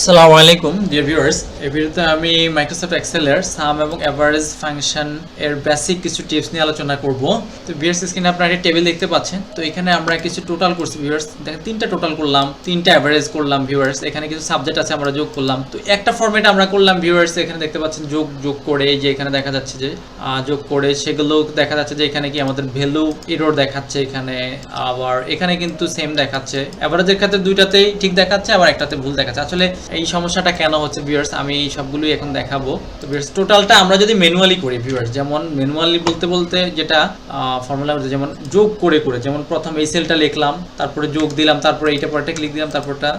আসসালামু আলাইকুম dear viewers, এই ভিডিওতে আমি মাইক্রোসফট এক্সেলের সাম এবং এভারেজ ফাংশন এর বেসিক কিছু টিপস নিয়ে আলোচনা করব। তো ভিউয়ার্স, স্ক্রিনে আপনারা একটা টেবিল দেখতে পাচ্ছেন। তো এখানে আমরা কিছু টোটাল করছি ভিউয়ার্স, দেখেন তিনটা টোটাল করলাম, তিনটা এভারেজ করলাম ভিউয়ার্স। এখানে কিছু সাবজেক্ট আছে আমরা যোগ করলাম। তো একটা ফরম্যাট আমরা করলাম ভিউয়ার্স, এখানে দেখতে পাচ্ছেন যোগ করে, যে এখানে দেখা যাচ্ছে যে যোগ করে সেগুলো দেখা যাচ্ছে যে এখানে কি আমাদের ভ্যালু এরর দেখাচ্ছে এখানে, আবার এখানে কিন্তু সেম দেখাচ্ছে। এভারেজের ক্ষেত্রে দুইটাতেই ঠিক দেখাচ্ছে, আবার একটাতে ভুল দেখাচ্ছে। আসলে এই সমস্যাটা কেন হচ্ছে ভিউয়ার্স আমি সবগুলোই এখন দেখাবো। তো ভিউয়ার্স, টোটালটা আমরা যদি ম্যানুয়ালি করি ভিউয়ার্স, যেমন ম্যানুয়ালি বলতে যেটা ফর্মুলা বলতে, যেমন যোগ করে যেমন প্রথম এই সেলটা লিখলাম, তারপরে যোগ দিলাম, তারপরে এইটা পরেটা ক্লিক দিলাম, তারপরটা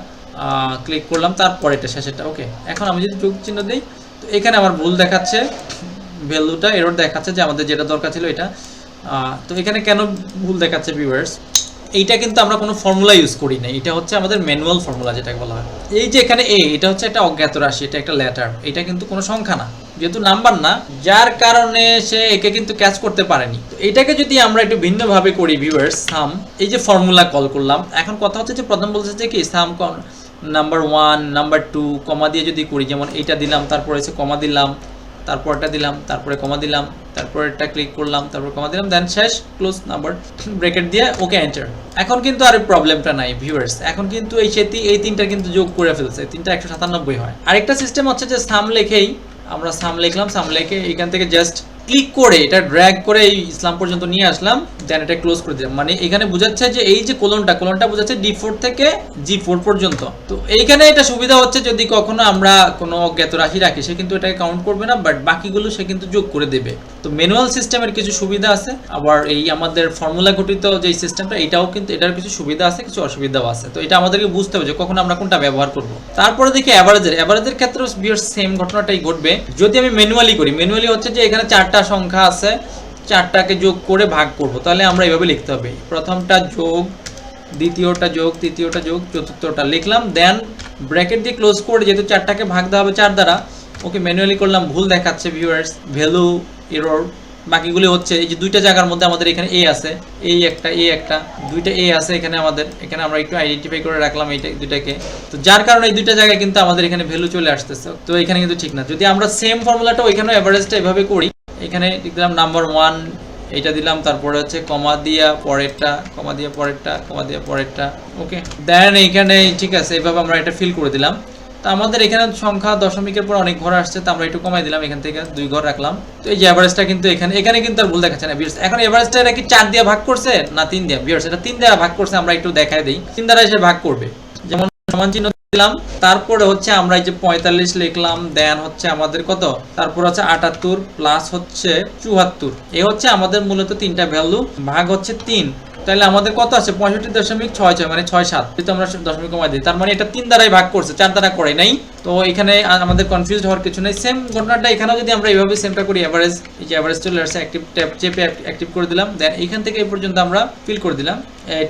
ক্লিক করলাম, তারপরে এটা শেষেরটা। ওকে, এখন আমি যদি যোগ চিহ্ন দিই, তো এখানে আমার ভুল দেখাচ্ছে, ভ্যালুটা এরর দেখাচ্ছে যে আমাদের যেটা দরকার ছিল এটা। তো এখানে কেন ভুল দেখাচ্ছে ভিউয়ার্স, এইটা কিন্তু আমরা কোনো ফর্মুলা ইউজ করি না, এটা হচ্ছে আমাদের ম্যানুয়াল ফর্মুলা যেটাকে বলা হয়। এই যে এখানে এটা হচ্ছে একটা অজ্ঞাত রাশি, এটা একটা লেটার, এটা কিন্তু কোনো সংখ্যা না, যেহেতু নাম্বার না, যার কারণে সে একে কিন্তু ক্যাচ করতে পারেনি। তো এটাকে যদি আমরা একটু ভিন্নভাবে করি ভিউয়ার্স, সাম এই যে ফর্মুলা কল করলাম, এখন কথা হচ্ছে যে প্রথম বলছে যে কি সাম নাম্বার 1 নাম্বার 2 কমা দিয়ে যদি করি, যেমন এইটা দিলাম, তারপরে হচ্ছে কমা দিলাম, তারপরটা দিলাম, তারপরে কমা দিলাম, তারপর এটা ক্লিক করলাম, তারপর কমা দিলাম, দেন শেষ, ক্লোজ নাম্বার ব্র্যাকেট দিয়ে ওকে এন্টার। এখন কিন্তু আর প্রবলেমটা নাই ভিউয়ার্স, এখন কিন্তু এই তিনটা কিন্তু যোগ করে ফেলছে, তিনটা 197 হয়। আরেকটা সিস্টেম হচ্ছে যে সাম লিখেই আমরা সাম লিখলাম, সাম লিখে এখান থেকে জাস্ট ক্লিক করে এটা ড্র্যাগ করে এই ইসলাম পর্যন্ত নিয়ে আসলাম, দেন এটা ক্লোজ করে দিলাম। মানে এখানে বোঝাচ্ছে যে এই যে কোলনটা বোঝাচ্ছে D4 থেকে G4 পর্যন্ত। তো এইখানে এটা সুবিধা হচ্ছে যদি কখনো আমরা কোনো অজ্ঞাত রাশি রাখি, সে কিন্তু এটাকে কাউন্ট করবে না, বাট বাকিগুলো সে কিন্তু যোগ করে দেবে। তো ম্যানুয়াল সিস্টেমের কিছু সুবিধা আছে, আবার এই আমাদের ফর্মুলা গঠিত যে সিস্টেমটা, এটাও কিন্তু এটার কিছু সুবিধা আছে, কিছু অসুবিধাও আছে। তো এটা আমাদেরকে বুঝতে হবে যে কখন আমরা কোনটা ব্যবহার করব। তারপরে দেখি এভারেজের ক্ষেত্রে সেম ঘটনাটাই ঘটবে যদি আমি ম্যানুয়ালি করি। ম্যানুয়ালি হচ্ছে যে এখানে চারটা সংখ্যা আছে, চারটাকে যোগ করে ভাগ করব, তাহলে আমরা এইভাবে লিখতে হবে, প্রথমটা যোগ, দ্বিতীয়টা যোগ, তৃতীয়টা যোগ, চতুর্থটা লিখলাম, দেন ব্র্যাকেট দিয়ে ক্লোজ করে, যেহেতু চারটাকে ভাগ দেওয়া হবে 4 দ্বারা। ওকে, ম্যানুয়ালি করলাম, ভুল দেখাচ্ছে ভিউয়ার্স, ভ্যালু এরর। বাকিগুলি হচ্ছে এই যে দুইটা জায়গার মধ্যে আমাদের এখানে আছে, একটা দুইটা আছে এখানে আমাদের, এখানে আমরা একটু আইডেন্টিফাই করে রাখলাম এইটা দুইটাকে। তো যার কারণে এই দুইটা জায়গায় কিন্তু আমাদের এখানে ভ্যালু চলে আসতেছে, তো এখানে কিন্তু ঠিক না। যদি আমরা সেম ফর্মুলাটা ওইখানে এভারেজটা এভাবে করি, এখানে দিলাম নাম্বার 1 এইটা দিলাম, তারপরে হচ্ছে কমা দিয়া পরেরটা, কমা দিয়া পরেরটা, কমা দিয়া পরেরটা। ওকে, দেন এইখানে ঠিক আছে, এইভাবে আমরা এটা ফিল করে দিলাম। তো আমাদের এখানে সংখ্যা দশমিকের পর অনেক ঘর আসছে, তো আমরা একটু কমাই দিলাম, এখান থেকে 2 ঘর রাখলাম। তো এই যে এভারেজটা কিন্তু এখানে কিন্তু আর ভুল দেখাচ্ছে না ভিউয়ার্স। এখন এভারেজটা এটা কি 4 দিয়ে ভাগ করছে না 3 দিয়ে ভিউয়ার্স? এটা 3 দিয়ে ভাগ করছে, আমরা একটু দেখাই দেই 3 দ্বারা এসে ভাগ করবে। যেমন সমান চিহ্ন দিলাম, তারপরে হচ্ছে আমরা এই যে 45 লিখলাম, দেন হচ্ছে আমাদের কত, তারপর হচ্ছে 78 প্লাস হচ্ছে 74। এই হচ্ছে আমাদের মূলত তিনটা ভ্যালু, ভাগ হচ্ছে 3, তাহলে আমাদের কত আছে 65.66, মানে 67। যদি আমরা দশমিক কমাই দিই, তার মানে এটা 3 দ্বারাই ভাগ করছে, 4 দ্বারা করে নাই। তো এখানে আমাদের কনফিউজ হওয়ার কিছু নেই। সেম ঘটনাটা এখানেও যদি আমরা এইভাবে সেমটা করি, এভারেজ, এই যে এভারেজ চলে আসছে, অ্যাক্টিভ ট্যাব চেপে অ্যাক্টিভ করে দিলাম, দেন এইখান থেকে এই পর্যন্ত আমরা ফিল করে দিলাম,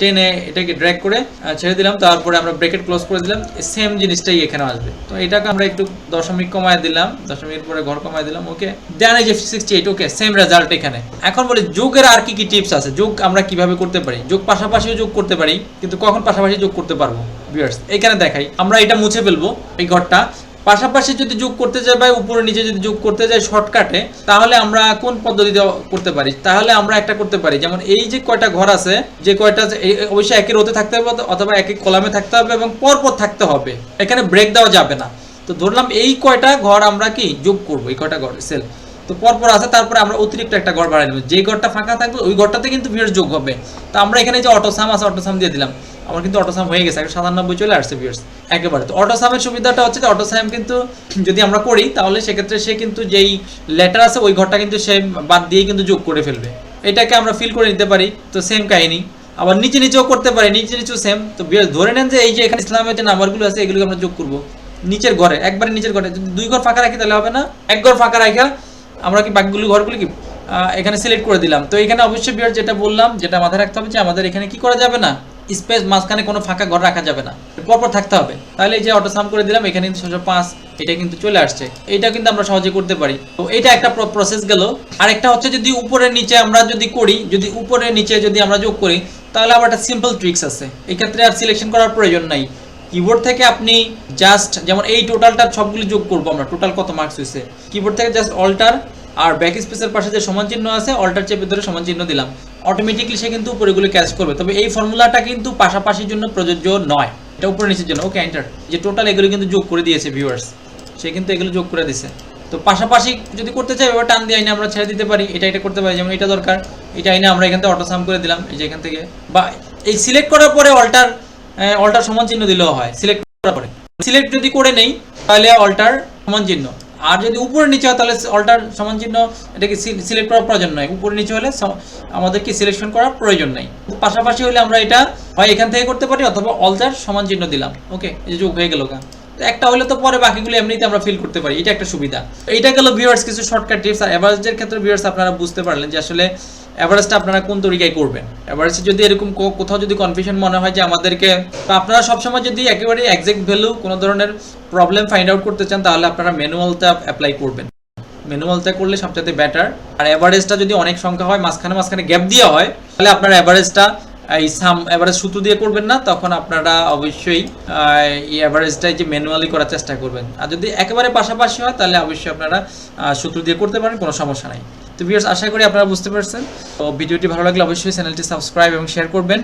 টেনে এটাকে ড্র্যাগ করে ছেড়ে দিলাম, তারপরে আমরা ব্র্যাকেট ক্লোজ করে দিলাম, সেম জিনিসটাই এখানে আসবে। তো এটাকে আমরা একটু দশমিক কমায় দিলাম, দশমিকের পরে ঘর কমায় দিলাম। ওকে, দেন এই যে 68। ওকে, সেম রেজাল্ট এখানে। এখন বলি যোগের আর কি টিপস আছে, যোগ আমরা কিভাবে করতে পারি। যোগ পাশাপাশিও যোগ করতে পারি, কিন্তু কখন পাশাপাশি যোগ করতে পারবো ভিউয়ার্স, এখানে দেখাই। আমরা এটা মুছে ফেলবো, এই ঘরটা। পাশাপাশি যদি যোগ করতে যাই বা উপরে নিচে যদি যোগ করতে যাই শর্টকাটে, তাহলে আমরা কোন পদ্ধতিতে করতে পারি? তাহলে আমরা একটা করতে পারি, যেমন এই যে কয়টা ঘর আছে, যে কয়টা অবশ্যই একই রোতে থাকতে হবে অথবা একই কলামে থাকতে হবে এবং পরপর থাকতে হবে, এখানে ব্রেক দেওয়া যাবে না। তো ধরলাম এই কয়টা ঘর আমরা কি যোগ করবো, এই কয়টা ঘর সেল তো পরপর আছে, তারপরে আমরা অতিরিক্ত একটা ঘর বাড়াই নেব, যে ঘরটা ফাঁকা থাকবে ওই ঘরটাতে কিন্তু ভিউয়ার্স যোগ হবে। তো আমরা এখানে যে অটোসাম আছে, অটোসাম দিয়ে দিলাম, আমার কিন্তু অটোসাম হয়ে গেছে, 97 চলে আসছে ভিউয়ার্স একেবারে। তো অটোসামের সুবিধাটা হচ্ছে যে অটোসাম কিন্তু যদি আমরা করি, তাহলে সেক্ষেত্রে সে কিন্তু যেই লেটার আছে ওই ঘরটা কিন্তু সে বাদ দিয়ে কিন্তু যোগ করে ফেলবে, এটাকে আমরা ফিল করে নিতে পারি। তো সেম কাহিনী আবার নিচেও করতে পারি, নিচেও সেম। তো ভিউয়ার্স ধরে নেন যে এই যে এখানে ইসলামের যে নাম্বারগুলো আছে এগুলোকে আমরা যোগ করব নিচের ঘরে, একবারে নিচের ঘরে। যদি 2 ঘর ফাঁকা রাখি তাহলে হবে না, 1 ঘর ফাঁকা রাখা আমরা কি বাকিগুলো ঘরগুলো কি এখানে সিলেক্ট করে দিলাম। তো এখানে অবশ্যই ভিউয়ার যেটা বললাম, যেটা মাথায় রাখতে হবে যে আমাদের এখানে কি করা যাবে না, স্পেস মাঝখানে কোনো ফাঁকা ঘর রাখা যাবে না, পরপর থাকতে হবে। তাহলে এই যে অটো সাম করে দিলাম, এখানে কিন্তু 605 এটা কিন্তু চলে আসছে, এটা কিন্তু আমরা সহজে করতে পারি। তো এটা একটা প্রসেস গেল। আরেকটা হচ্ছে যদি উপরে নিচে আমরা যদি করি, যদি উপরে নিচে যদি আমরা যোগ করি, তাহলে আবার একটা সিম্পল ট্রিক্স আছে, এই ক্ষেত্রে আর সিলেকশন করার প্রয়োজন নাই। কিবোর্ড থেকে আপনি জাস্ট যেমন এই টোটালটা সবগুলো যোগ করবো আমরা, টোটাল কত মার্কস হয়েছে, কিবোর্ড থেকে জাস্ট অল্টার আর ব্যাক স্পেসের পাশে যে সমান চিহ্ন আছে অল্টার চেপে ধরে সমান চিহ্ন দিলাম, অটোমেটিকলি সে কিন্তু উপরেগুলো ক্যাচ করবে। তবে এই ফর্মুলাটা কিন্তু পাশাপাশির জন্য প্রযোজ্য নয়, এটা উপরে নিচের জন্য। ওকে এন্টার, যে টোটাল এগুলো কিন্তু যোগ করে দিয়েছে ভিউয়ার্স, সে কিন্তু এগুলো যোগ করে দিয়েছে। তো পাশাপাশি যদি করতে চাই এবার টান দিয়ে আইনে আমরা ছেড়ে দিতে পারি, এটা করতে পারি, যেমন এটা দরকার, এটা আইনে আমরা এখান থেকে অটো সাম করে দিলাম, এই যে এখান থেকে, বা এই সিলেক্ট করার পরে অল্টার সমান চিহ্ন দিলেও হয়। সিলেক্ট করার পরে সিলেক্ট যদি করে নেই তাহলে অল্টার সমান চিহ্ন, আর যদি উপরে নিচে হয় তাহলে অল্টার সমান চিহ্ন, এটাকে সিলেক্ট করার প্রয়োজন নয়, উপরে নিচে হলে আমাদের কি সিলেকশন করার প্রয়োজন নাই। পাশাপাশি হলে আমরা এটা হয় এখান থেকে করতে পারি অথবা অল্টার সমান চিহ্ন দিলাম। ওকে, এই যে যোগ হয়ে গেল। একটা হলে তো পরে বাকিগুলো এমনিতে আমরা ফিল করতে পারি, এটা একটা সুবিধা। এইটা গেল ভিউয়ার্স কিছু শর্টকাট টিপস। আর এভারেজের ক্ষেত্রে ভিউয়ার্স আপনারা বুঝতে পারলেন যে আসলে এভারেজটা আপনারা কোন তরিকায় করবেন। এভারেজে যদি এরকম কোথাও যদি কনফিউশন মনে হয় যে আমাদেরকে, আপনারা সবসময় যদি একেবারে এক্সাক্ট ভ্যালু কোনো ধরনের প্রবলেম ফাইন্ড আউট করতে চান তাহলে আপনারা ম্যানুয়ালটা অ্যাপ্লাই করবেন, ম্যানুয়ালটা করলে সবচেয়ে বেটার। আর এভারেজটা যদি অনেক সংখ্যা হয়, মাঝখানে গ্যাপ দেওয়া হয়, তাহলে আপনার এভারেজটা এই এভারেজ সূত্র দিয়ে করবেন না, তখন আপনারা অবশ্যই এই এভারেজটাই যে ম্যানুয়ালি করার চেষ্টা করবেন। আর যদি একেবারে পাশাপাশি হয় তাহলে অবশ্যই আপনারা সূত্র দিয়ে করতে পারেন, কোনো সমস্যা নাই। তো ভিউয়ার্স আশা করি আপনারা বুঝতে পারছেন। তো ভিডিওটি ভালো লাগলে অবশ্যই চ্যানেলটি সাবস্ক্রাইব এবং শেয়ার করবেন।